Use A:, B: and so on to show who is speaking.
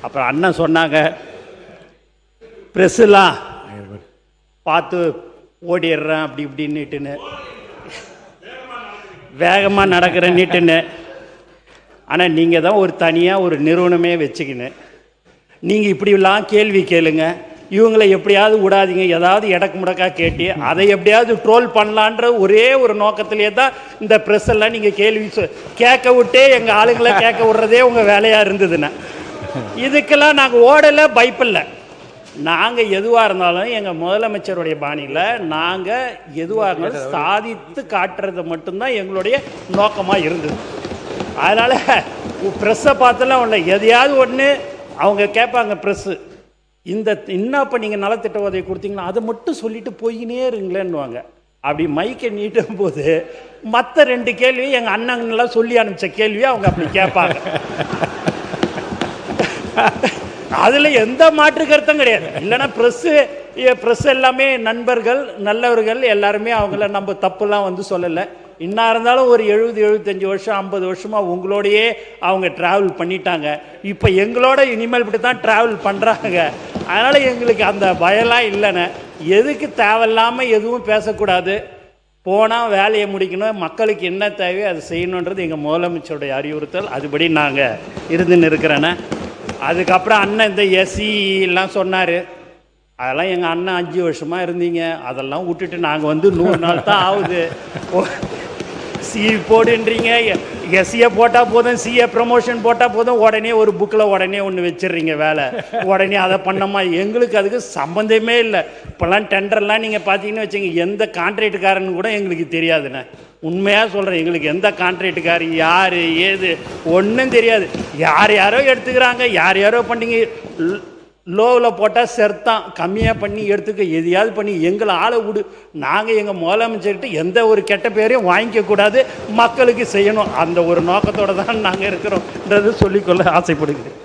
A: அப்புறம் அண்ணன் சொன்னாங்க, ப்ரெஸ்ஸெல்லாம் பார்த்து ஓடிடுறேன் அப்படி இப்படின்னுட்டுன்னு, வேகமாக நடக்கிற நீட்டுன்னு. ஆனால் நீங்கள் தான் ஒரு தனியாக ஒரு நிறுவனமே வச்சுக்கின்னு நீங்கள் இப்படிலாம் கேள்வி கேளுங்க, இவங்களை எப்படியாவது விடாதீங்க, ஏதாவது இடக்கு முடக்கா கேட்டு அதை எப்படியாவது ட்ரோல் பண்ணலான்ற ஒரே ஒரு நோக்கத்திலே தான் இந்த ப்ரெஸ் எல்லாம் நீங்கள் கேள்வி கேட்க விட்டே எங்கள் ஆளுங்களை கேட்க விடுறதே உங்கள் வேலையாக இருந்ததுன்னா, இதுக்கெல்லாம் நாங்கள் ஓடலை, பயப்பில்லை. நாங்கள் எதுவாக இருந்தாலும் எங்கள் முதலமைச்சருடைய பாணியில் நாங்கள் எதுவாக இருந்தாலும் சாதித்து காட்டுறது மட்டும்தான் எங்களுடைய நோக்கமாக இருந்தது. அதனால் ப்ரெஸ்ஸை பார்த்தெல்லாம் இல்லை, எதையாவது ஒன்று அவங்க கேட்பாங்க ப்ரெஸ்ஸு, இந்த இன்னும் இப்போ நீங்கள் நலத்திட்ட உதவி கொடுத்தீங்கன்னா அதை மட்டும் சொல்லிட்டு போயினே இருங்களேன்னுவாங்க. அப்படி மைக்கை நீட்டும் போது மற்ற 2 கேள்வி எங்கள் அண்ணங்களாம் சொல்லி அனுப்பிச்ச கேள்வியை அவங்க அப்படி கேட்பாங்க. அதில் எந்த மாற்று கருத்தும் கிடையாது. இல்லைன்னா ப்ரெஸ் எல்லாமே நண்பர்கள், நல்லவர்கள், எல்லாருமே அவங்கள நம்ம தப்புலாம் வந்து சொல்லலை. இன்னும் இருந்தாலும் ஒரு 70-75 வருஷம் 50 வருஷமாக உங்களோடையே அவங்க ட்ராவல் பண்ணிட்டாங்க. இப்போ எங்களோட இனிமேல் இப்படி தான் ட்ராவல் பண்ணுறாங்க. அதனால் எங்களுக்கு அந்த பயம்லாம் இல்லைன்னு. எதுக்கு தேவையில்லாமல் எதுவும் பேசக்கூடாது, போனால் வேலையை முடிக்கணும், மக்களுக்கு என்ன தேவையோ அதை செய்யணுன்றது எங்கள் முதலமைச்சருடைய அறிவுறுத்தல். அதுபடி நாங்கள் இருந்துன்னு இருக்கிறேன்னு. அதுக்கப்புறம் அண்ணன் இந்த எஸ்சிலாம் சொன்னார், அதெல்லாம் எங்கள் அண்ணன் 5 வருஷமாக இருந்தீங்க, அதெல்லாம் விட்டுட்டு நாங்கள் வந்து 100 நாள் தான் ஆகுது. சி போடுன்றீங்க, எஸ்சியை போட்டால் போதும், சிஏ ப்ரமோஷன் போட்டால் போதும், உடனே ஒரு புக்கில் உடனே ஒன்று வச்சிடுறீங்க வேலை, உடனே அதை பண்ணோமா. எங்களுக்கு அதுக்கு சம்மந்தமே இல்லை. இப்போல்லாம் டெண்டர்லாம் நீங்கள் பார்த்தீங்கன்னு வச்சுங்க, எந்த கான்ட்ராக்டுக்காரன்னு கூட எங்களுக்கு தெரியாதுண்ணே. உண்மையாக சொல்கிறேன், எங்களுக்கு எந்த கான்ட்ராக்டுக்கார் யார் ஏது ஒன்றும் தெரியாது. யாரோ எடுத்துக்கிறாங்க, யாரோ பண்ணிங்க. லோவில் போட்டால் செர்த்தான், கம்மியாக பண்ணி எடுத்துக்க, எதையாவது பண்ணி எங்களை ஆளை விடு. நாங்கள் எங்கள் முதலமைச்சர்கிட்ட எந்த ஒரு கெட்ட பேரையும் வாங்கிக்கக்கூடாது, மக்களுக்கு செய்யணும். அந்த ஒரு நோக்கத்தோடு தான் நாங்கள் இருக்கிறோன்றது சொல்லிக்கொள்ள ஆசைப்படுகிறேன்.